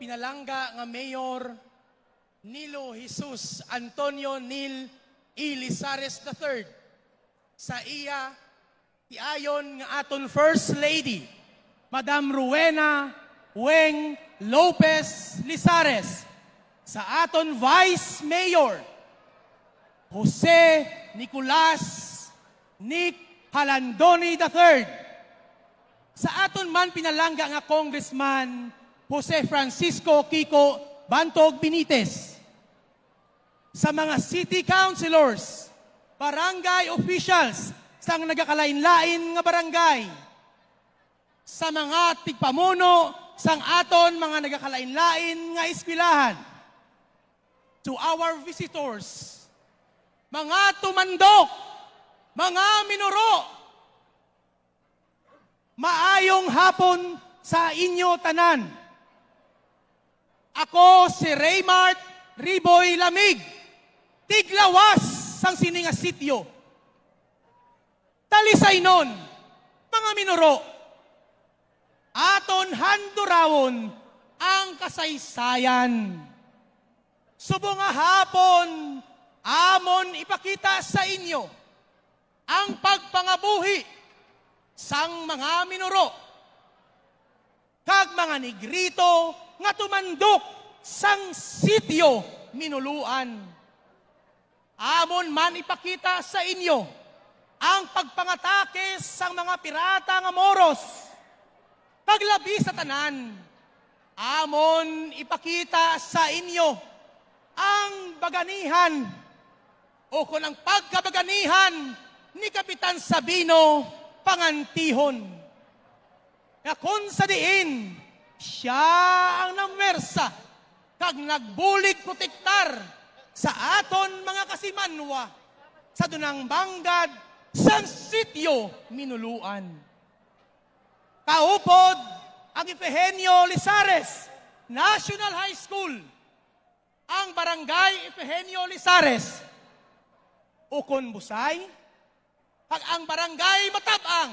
pinalangga nga Mayor Nilo Jesus Antonio Nil Ilizares III sa iya tiayon nga aton First Lady Madam Rowena Weng Lopez Lizares, sa aton Vice Mayor Jose Nicolas Nick Halandoni III, sa aton man pinalangga nga Congressman Jose Francisco Kiko Bantog Benitez, sa mga city councilors, barangay officials sang nagakalain-lain nga barangay, sa mga tigpamuno sang aton mga nagakalain-lain nga eskwelahan, to our visitors, mga tumandok, mga minuro, maayong hapon sa inyo tanan. Ako si Raymart Riboy Lamig, tiglawas sang sininga sityo. Talisay nun, mga minuro, aton handurawon ang kasaysayan. Subong nga hapon, amon ipakita sa inyo ang pagpangabuhi sang mga minuro kag mga negrito nga tumandok sang sityo Minuluan. Amon man ipakita sa inyo ang pagpangatake sang mga pirata nga moros paglabi sa tanan. Amon ipakita sa inyo ang baganihan o kung ang pagkabaganihan ni Kapitan Sabino Pangantihon. Na kung sa diin, siya ang namwersa kag nagbulig protektar sa aton mga kasimanwa sa dunang banggad sang sityo Minuluan. Kaupod ang Efehenio Lizares National High School, ang barangay Efehenio Lizares, Ukon Busay, kag ang barangay Matabang.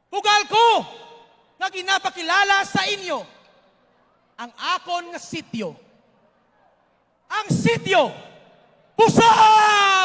Pugal ko nga ginapakilala sa inyo ang akon nga sityo. Ang sityo Pusang!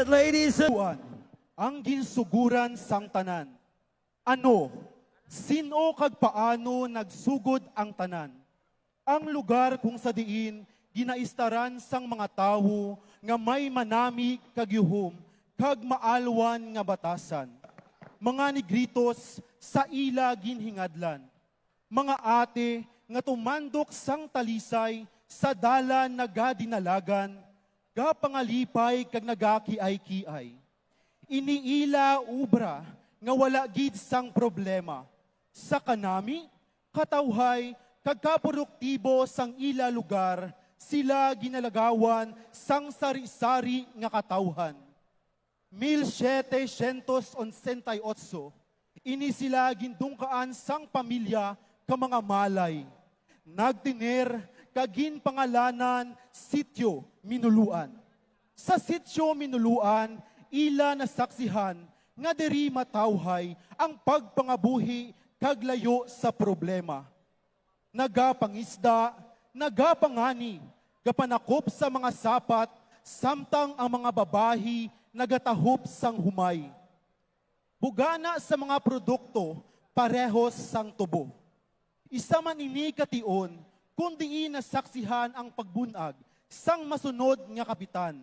it, ladies and Ang ginsuguran sang tanan. Ano, sino kag paano nagsugod ang tanan? Ang lugar kung sa diin ginaistaran sang mga tawo nga may manami kag yuhom kag maalwan nga batasan. Mga negritos sa ila ginhingadlan. Mga ate nga tumandok sang talisay sa dalan nagadinalagan, gapangalipay kag nagakiay-kiay. Iniila ubra nga wala gid sang problema. Sa kanami, katawhay, kag kaproduktibo sang ila lugar, sila ginalagawan sang sari-sari nga katawhan. 1788, ini sila gindungkaan sang pamilya ka mga malay. Nagtiner kagin pangalanan Sitio Minuluan. Sa Sitio Minuluan, ila nasaksihan nga diri matawhay ang pagpangabuhi kag layo sa problema. Nagapangisda, nagapangani, gapanakop sa mga sapat, samtang ang mga babahi nagatahop sang humay. Bugana sa mga produkto, parehos sang tubo. Isa man ini kation, kundi nasaksihan ang pagbunag sang masunod nga kapitan.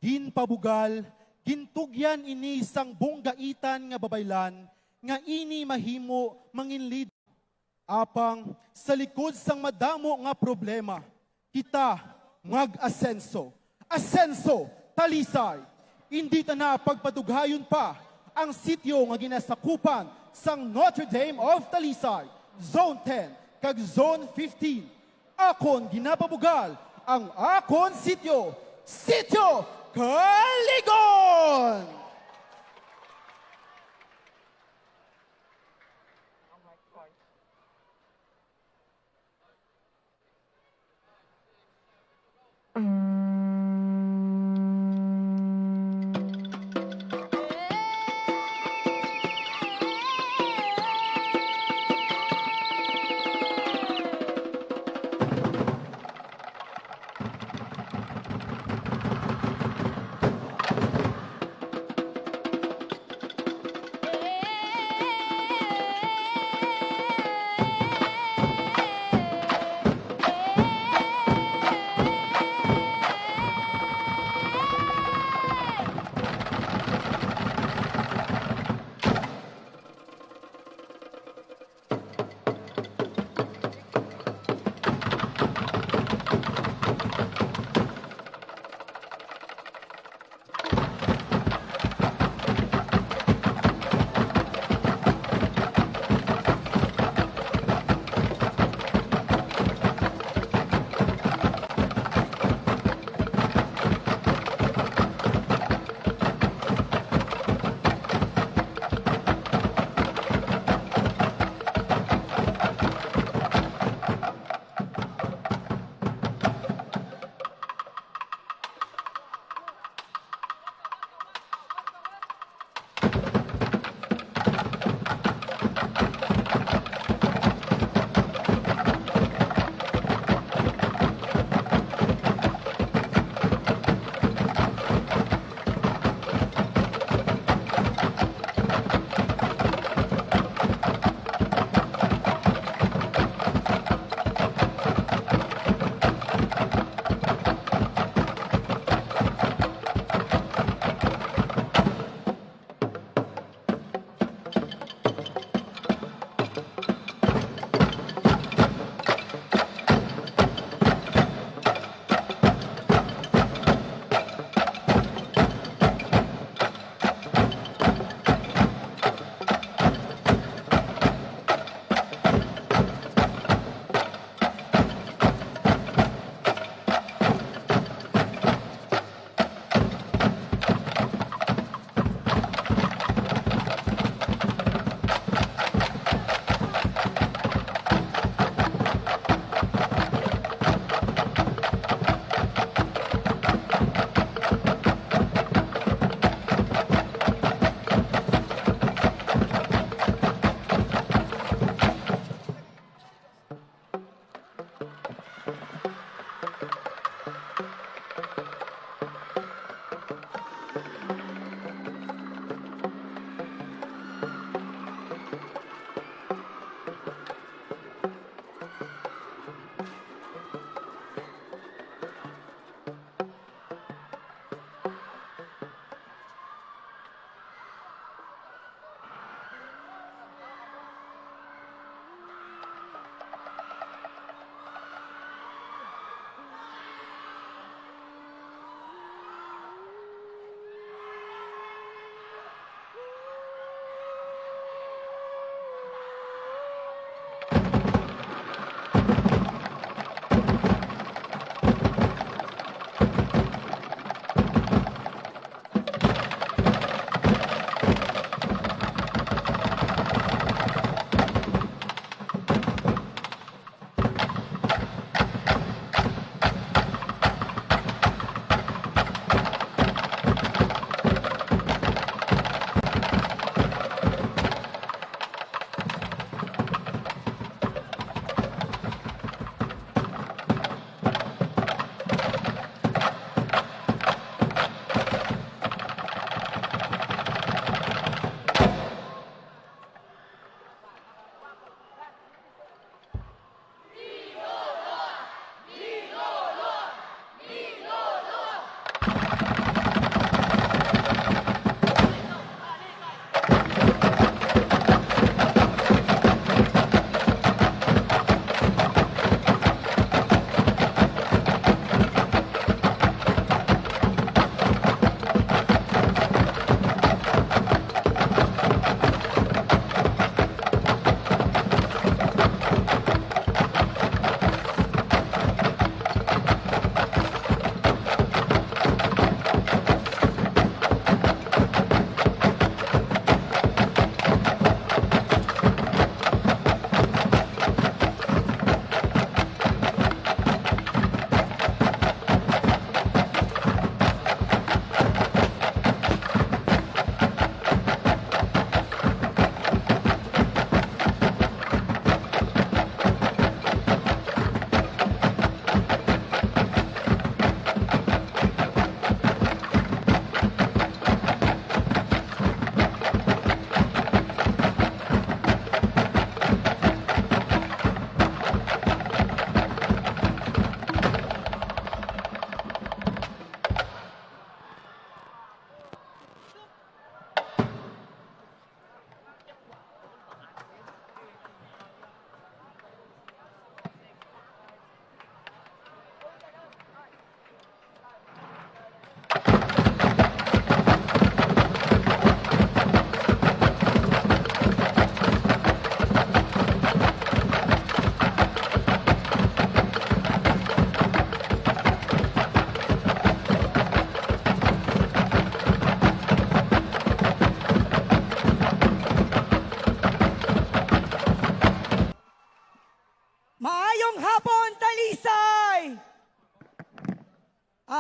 Ginpabugal, gintugyan ini sang bunggaitan nga babaylan, nga ini mahimo manginlid. Apang sa likod sang madamo nga problema, kita mag-asenso. Asenso, Talisay. Hindi ta na pagpadughayon pa ang sityo nga ginasakupan sang Notre Dame of Talisay, Zone 10 kag Zone 15. Akon ginapabugal ang akon sityo, Sityo Kaligon!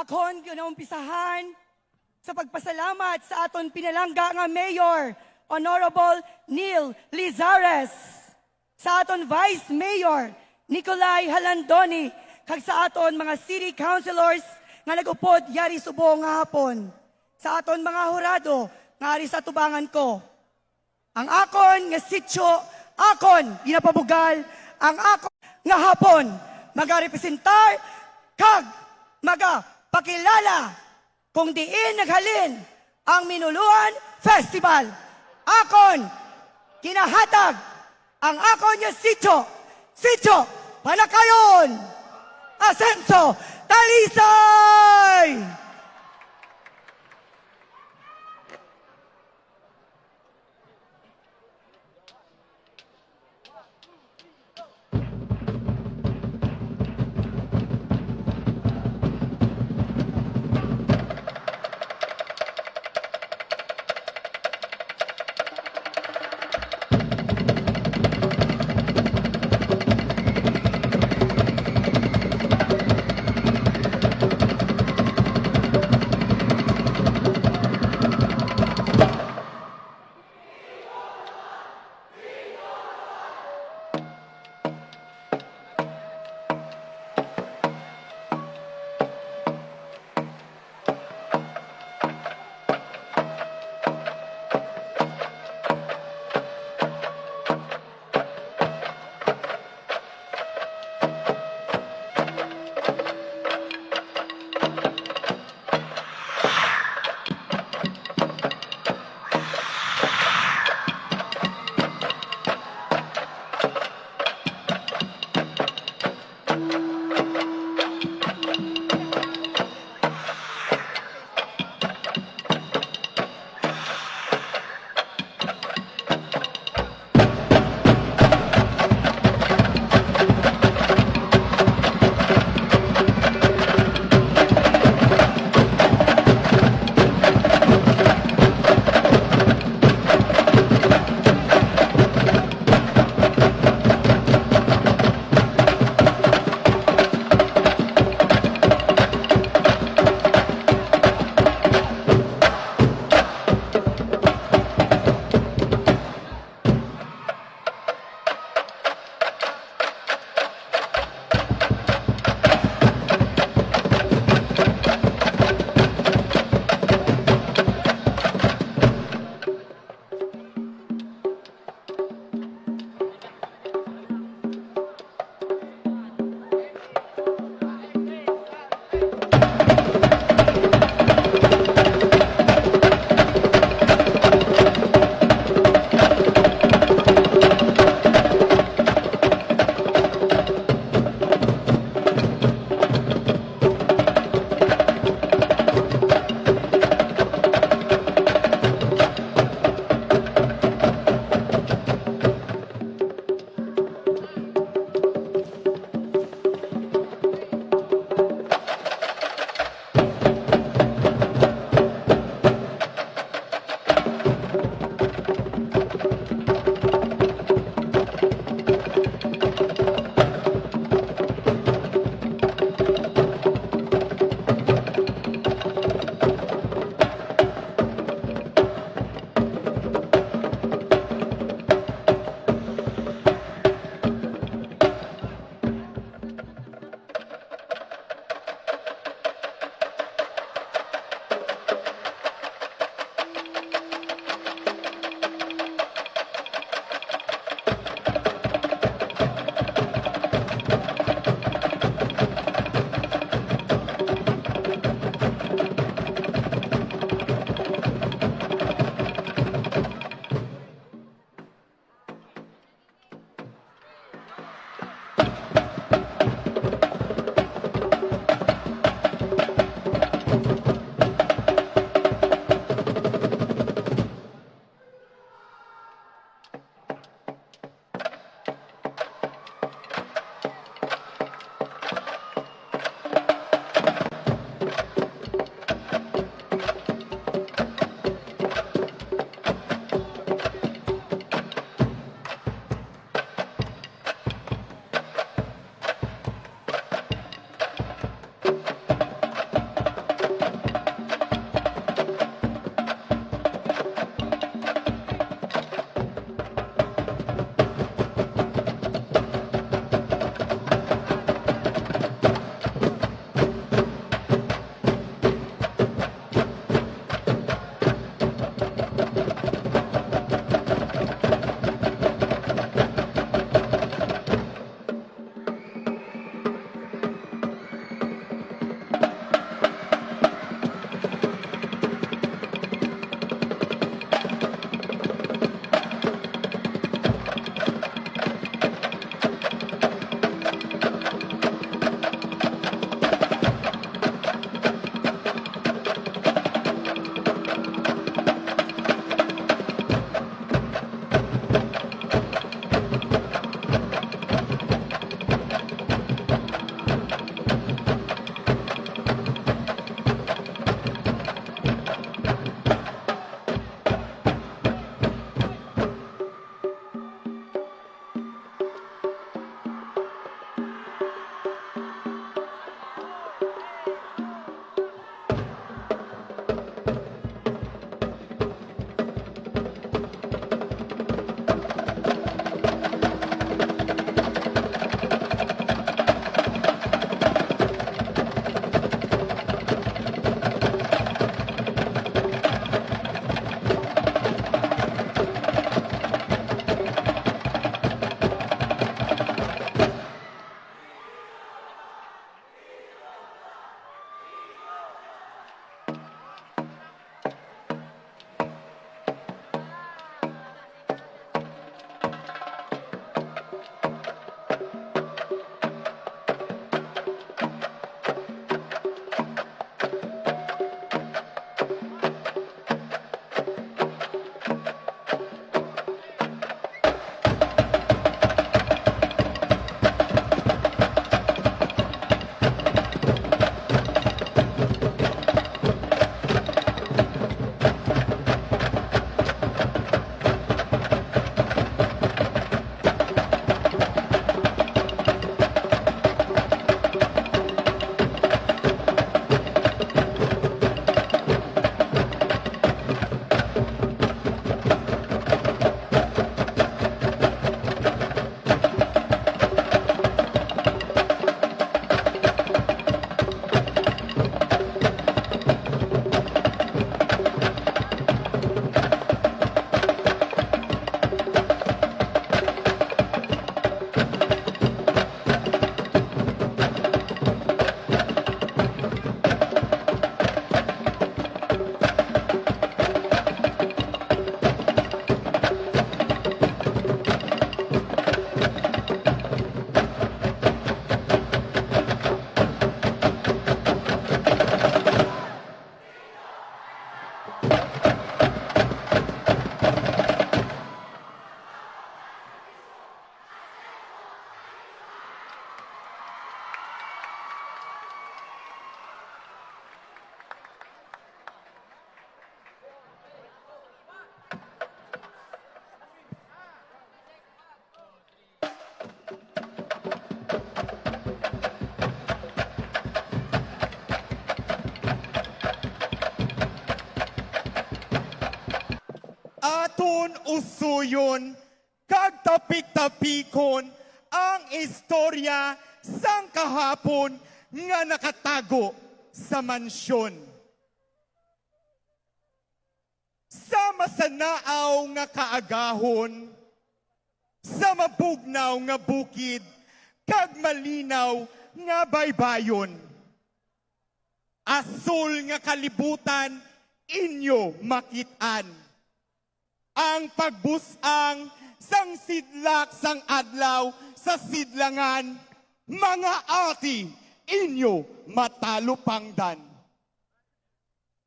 Akon ginaumpisahan sa pagpasalamat sa aton pinalangga nga Mayor, Honorable Neil Lizares, sa aton Vice Mayor, Nicolay Halandoni, kag sa aton mga City Councilors nga nagupod yari subong nga hapon, sa aton mga hurado nga ari sa tubangan ko. Ang akon nga sityo, akon ginapabugal, ang akon nga hapon, magarepresentar kag magapakilala kung diin naghalin ang Minuluan Festival. Akon, kinahatag ang akon nga sityo, Panakayon, Asenso, Talisay! aton usuyon kag tapik-tapikon ang istorya sang kahapon nga nakatago sa mansyon. Sa masanaaw nga kaagahon, sa mabugnaw nga bukid, kag malinaw nga baybayon. Asul nga kalibutan, inyo makitaan. Ang pagbusang sang sidlak sang adlaw sa sidlangan, mga ati, inyo matalupangdan.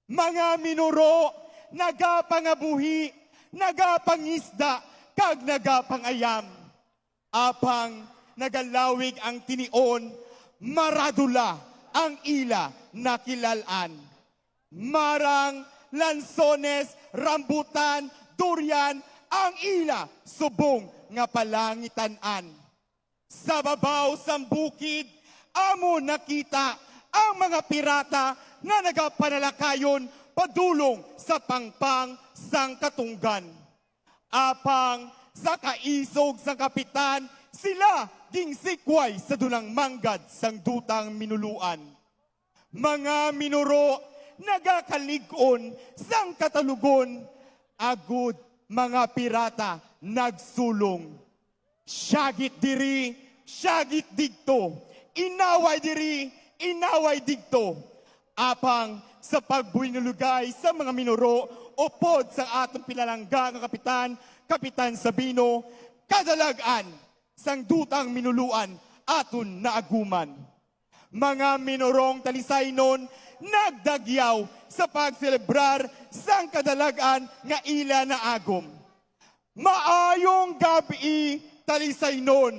Mga minuro, nagapangabuhi, nagapangisda, kag nagapangayam. Apang nagalawig ang tinion, maradula ang ila nakilalan. Marang, lansones, rambutan, durian, ang ila subong nga palangitanan. Sa babaw sang bukid, amo nakita ang mga pirata nga nagapanalakayon padulong sa pangpang sang katunggan. Apang sa kaisog sang kapitan, sila gingsikway sa dulang manggad sang dutang Minuluan. Mga minuro, nagakaligon sang katalugon, agud mga pirata nagsulong. Syagit diri, syagit digto, inaway diri, inaway digto. Apang sa pagbunulugay sa mga minuro, upod sa atong pinalangga nga kapitan, Kapitan Sabino, kadalagan sang dutang Minuluan aton naaguman. Mga minurong Talisay nun, nagdagyaw sa pagselebrar sang kadalagan nga ila na agom. Maayong gabi, Talisay nun.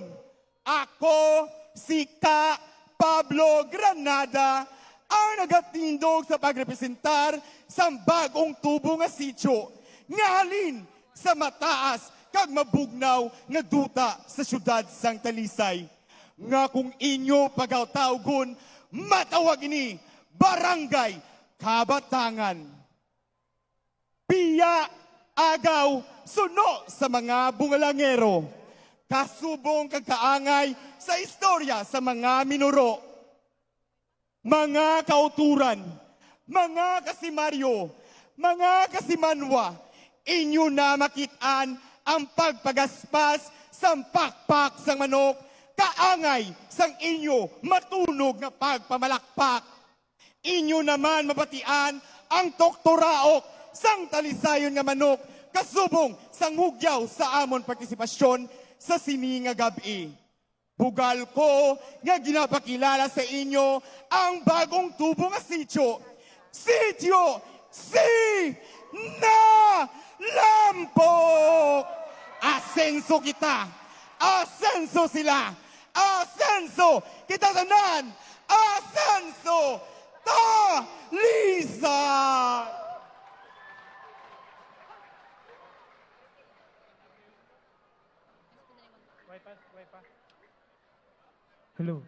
Ako, si Ka Pablo Granada, ang nagatindog sa pagrepresentar sa bagong tubo nga sityo, nga halin sa mataas kag mabugnaw nga duta sa syudad sang Talisay. Nga kung inyo pagawtawgon, matawag ini Barangay Kabatangan. Piya, agaw, suno sa mga bungalangero. Kasubong kagkaangay sa istorya sa mga minuro. Mga kauturan, mga kasimaryo, mga kasimanwa, inyo na makitaan ang pagpagaspas sang pakpak sang manok, kaangay sang inyo matunog nga pagpamalakpak. Inyo naman mabatian ang toktoraok sang talisayon nga manok, kasubong sang hugyaw sa amon partisipasyon sa sini nga gabi. Bugal ko nga ginapakilala sa inyo ang bagong tubo nga sityo. Sityo Si na Lampok! Asenso kita! Asenso sila! Asenso! Kita tanan! Asenso! Talisay! Hello.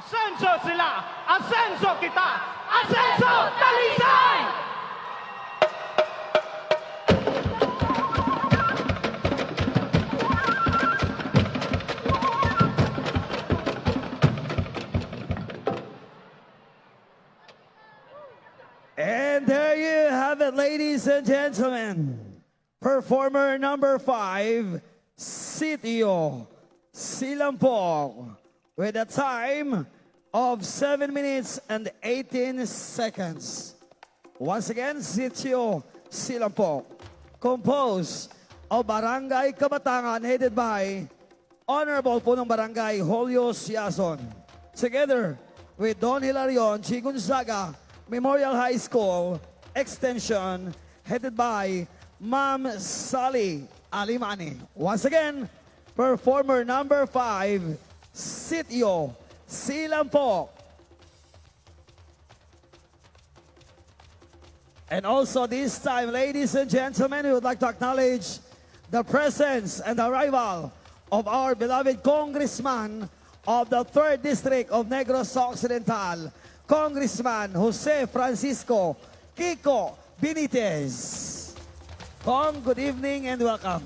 Asenso sila! Asenso kita! Asenso Talisay! And there you have it, ladies and gentlemen. Performer number 5, Sitio Silampong, with a time of 7 minutes and 18 seconds. Once again, Sitio Silampong, composed of Barangay Kabatangan, headed by Honorable Punong Barangay Julio Siason, together with Don Hilarion G. Gonzaga Memorial High School Extension, headed by Ma'am Sally Alimani. Once again, performer number 5, Sitio Silampong. And also this time, ladies and gentlemen, we would like to acknowledge the presence and arrival of our beloved Congressman of the 3rd District of Negros Occidental, Congressman Jose Francisco Kiko Benitez. Kong, good evening and welcome.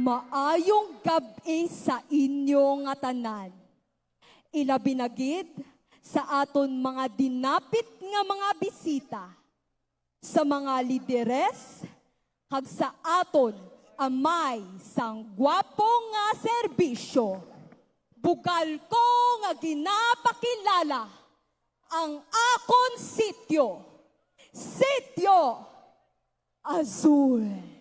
Maayong gabi sa inyo nga tanan. Ilabinagid sa aton mga dinapit nga mga bisita, sa mga lideres, kag sa aton amay sang gwapo nga serbisyo. Bugal ko nga ginapakilala ang akon sityo, Sityo Azul.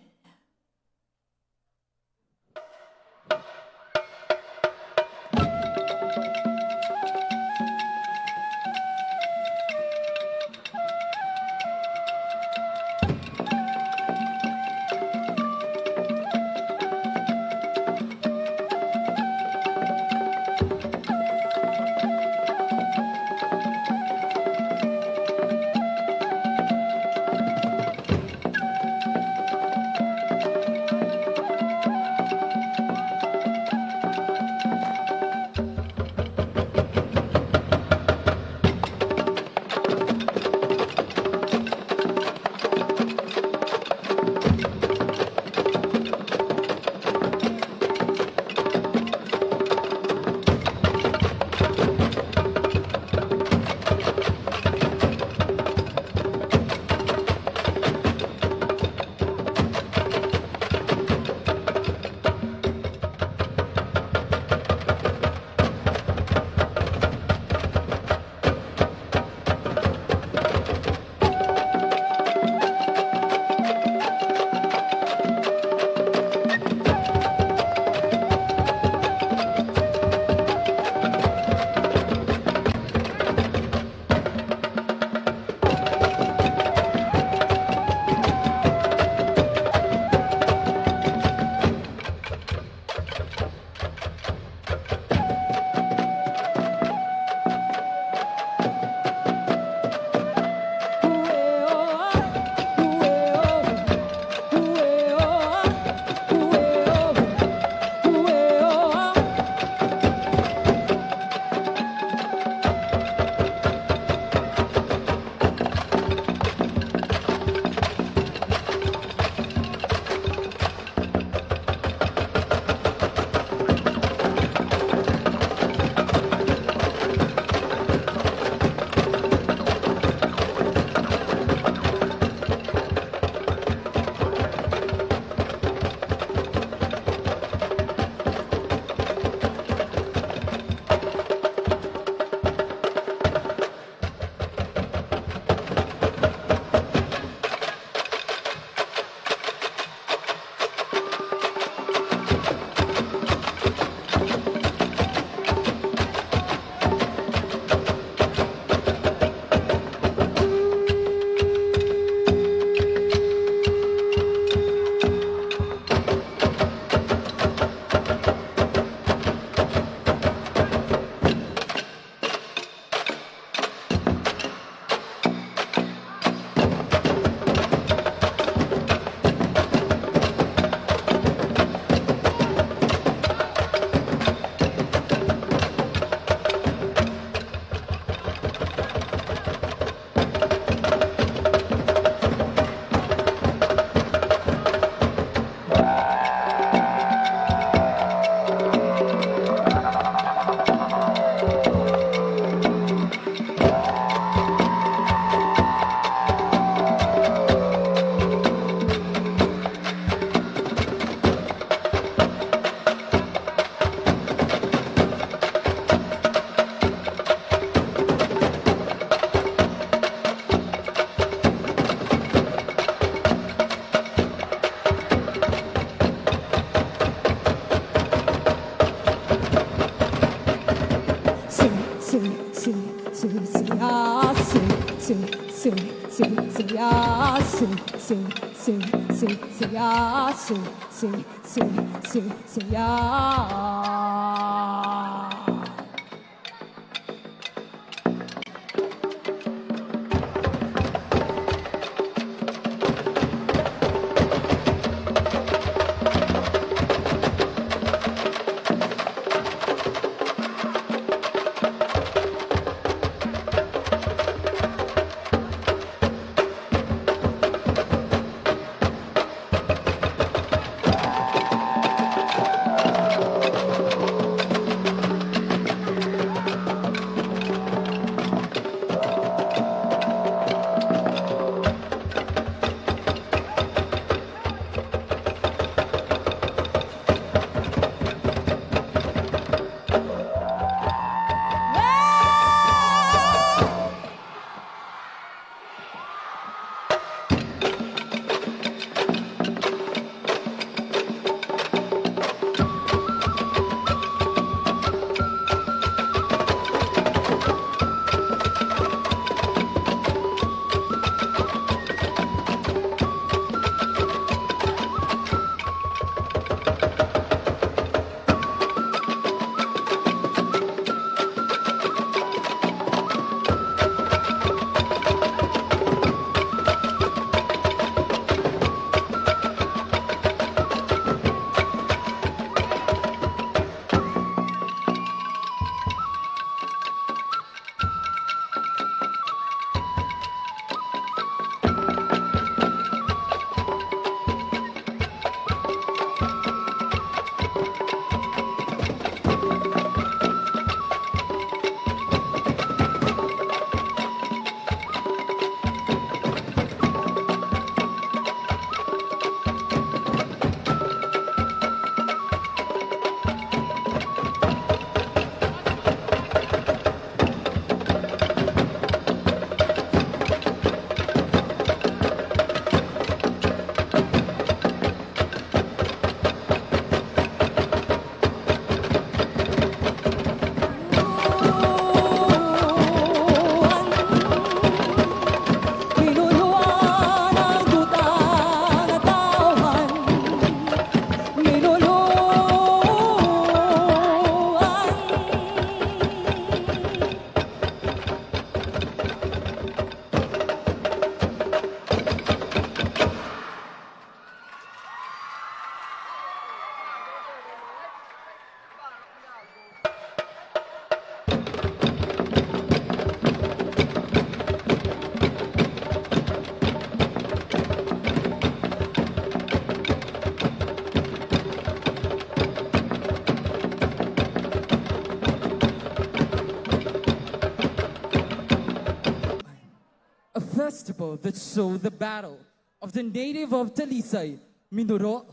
video that showed the battle of the native of Talisay, Minuluan,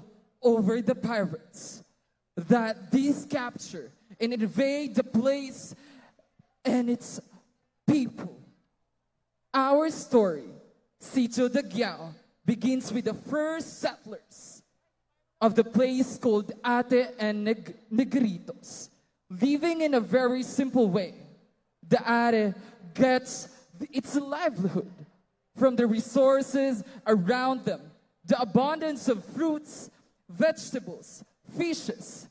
over the pirates. That these capture and invade the place and its people. Our story, Sitio Dagyao, begins with the first settlers of the place called Ate and Negritos. Living in a very simple way, the Ate gets its livelihood from the resources around them, the abundance of fruits, vegetables, fishes,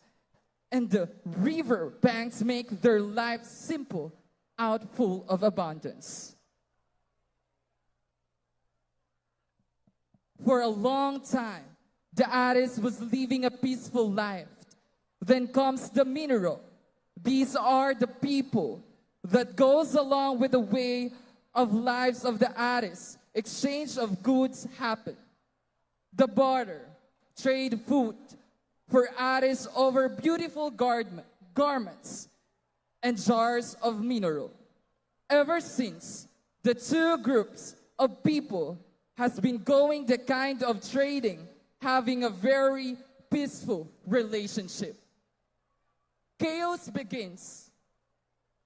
and the river banks make their lives simple, out full of abundance. For a long time, the Ares was living a peaceful life. Then comes the Minero. These are the people that goes along with the way of lives of the Ares. Exchange of goods happen. The barter, trade food for Ares over beautiful garments and jars of mineral. Ever since, the two groups of people has been going the kind of trading, having a very peaceful relationship. Chaos begins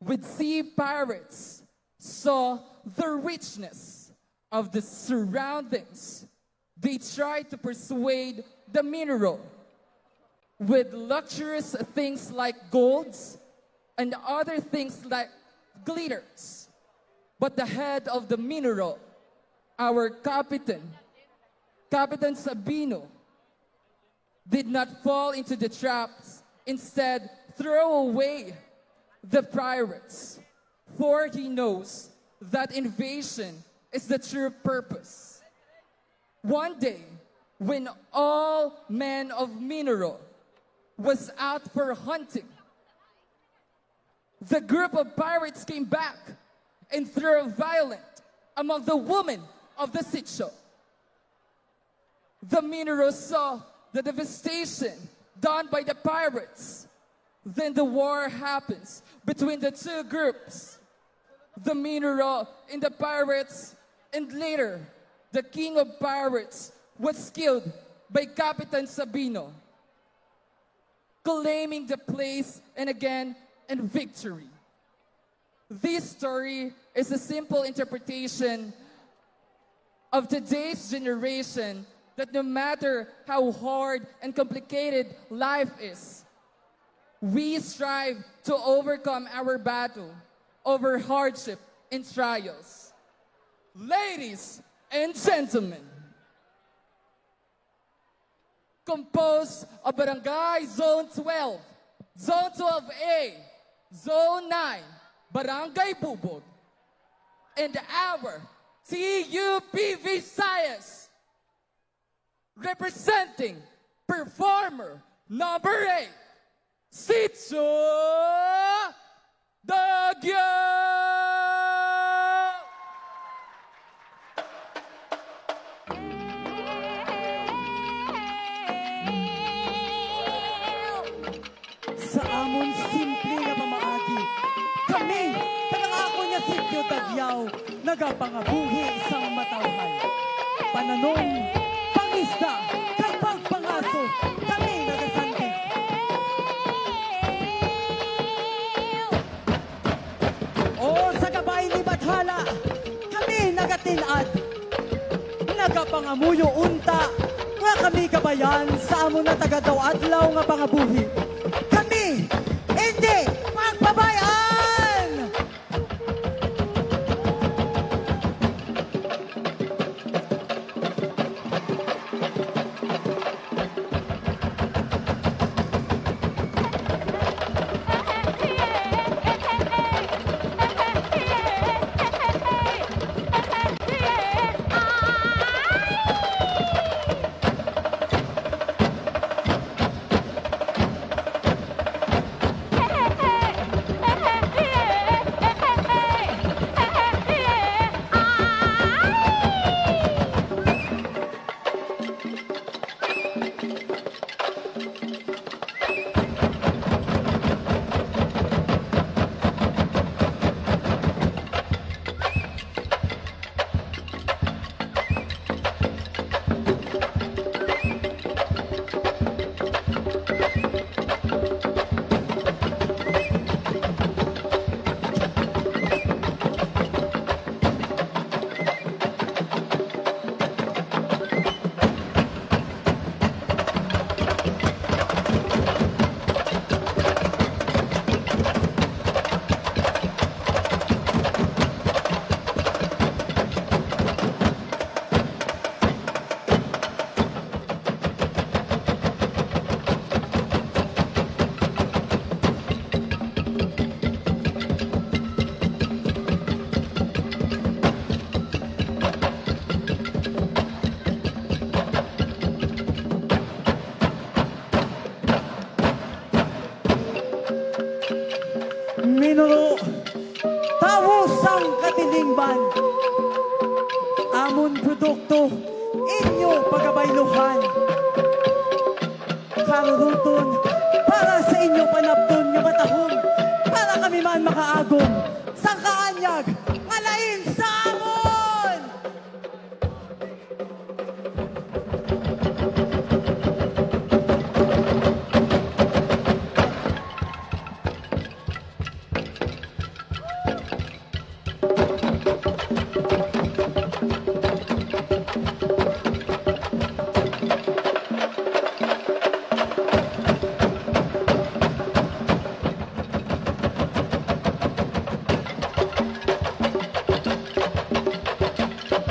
with sea pirates saw the richness of the surroundings. They tried to persuade the mineral with luxurious things like golds and other things like glitters. But the head of the mineral, our Captain Sabino, did not fall into the traps, instead throw away the pirates, for he knows that invasion is the true purpose. One day, when all men of Mineral was out for hunting, the group of pirates came back and threw violence among the women of the sitio. The Minero saw the devastation done by the pirates. Then the war happens between the two groups, the Minero and the pirates, and later the king of pirates was killed by Captain Sabino, claiming the place and again in victory. This story is a simple interpretation of today's generation that no matter how hard and complicated life is, we strive to overcome our battle over hardship and trials. Ladies and gentlemen, composed of Barangay Zone 12, Zone 12A, Zone 9, Barangay Bubog, and our CUP Visayas, representing performer number 8, Sitio Dagyao! Sa amon simple nga pamaagi, kami, kanangako niya Sitio Dagyao, nagapangabuhi sang matawhan. Pananom, pangisda, kapag pangaso, kami nagasandig. O sa gabay ni Bathala, kami nagatinad. Nagapangamuyo unta, nga kami kabayan sa amon na tagadaw adlaw nga pangabuhi. Kami, hindi magbabayan! produkto inyo pagabayluhan. Karuruton, para sa inyo panapton nga matahom, para kami man makaagom, sang kaanyag, ngalain sa amon!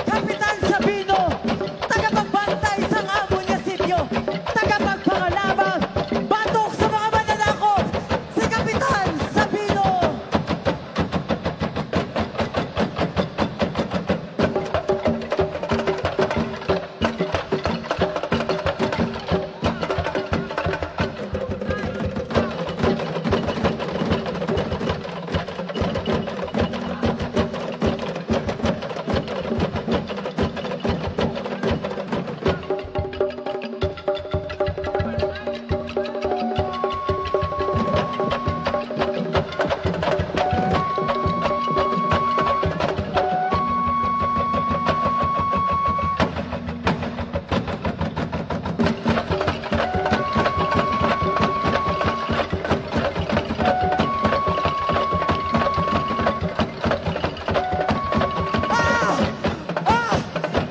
Kapitan Sabino, tagapagbantay sa amon nga sityo, tagapagpangalabang, batok sa mga mananakop, si Kapitan Sabino!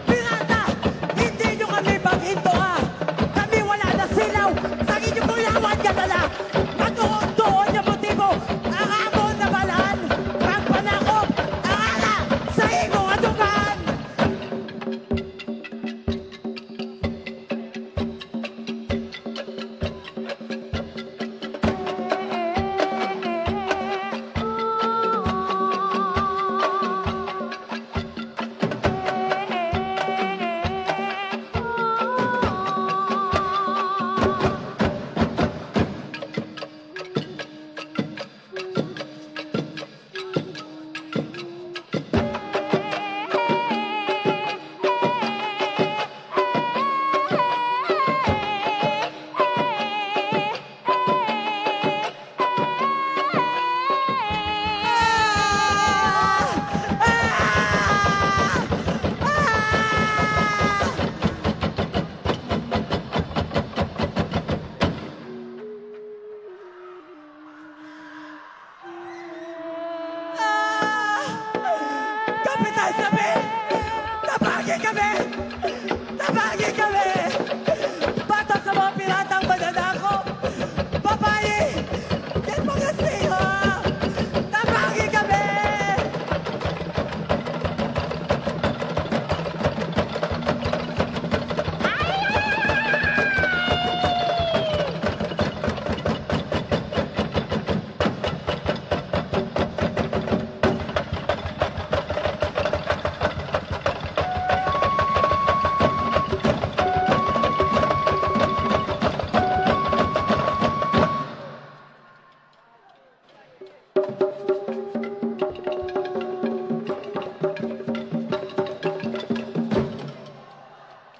Pirata! Hindi nyo kami paghinto Kami wala na silaw! Sa inyong mulawan ka dala! Magdoon yung motibo! Ang amon na balaan! Ang panakop! Ang ala! Sa imong aduman! Kapitan Sabi! Tabagin kami! Tabagin kami! Batok sa mga piratang mananakop! Babae! Yan mga siho! Tabagin kami!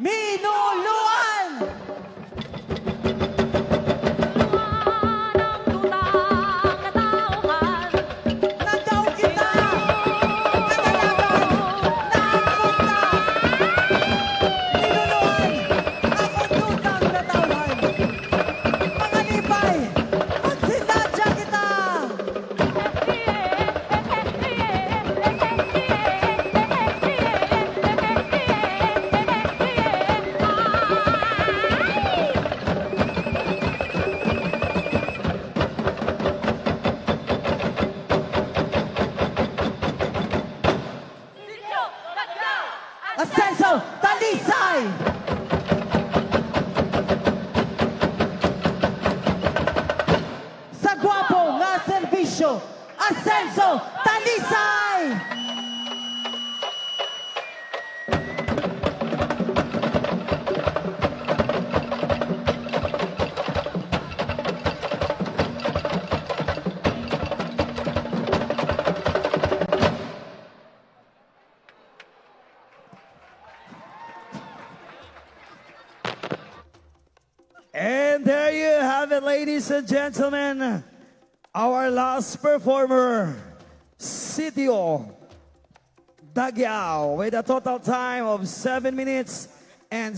Minuluan! Nagdaw kita! Kadalagan! Naapunta! Minuluan! Akong tutang natawan! Mga lipay! Magsinadya kita! have it, ladies and gentlemen. Our last performer, Sitio Dagyao, with a total time of 7 minutes and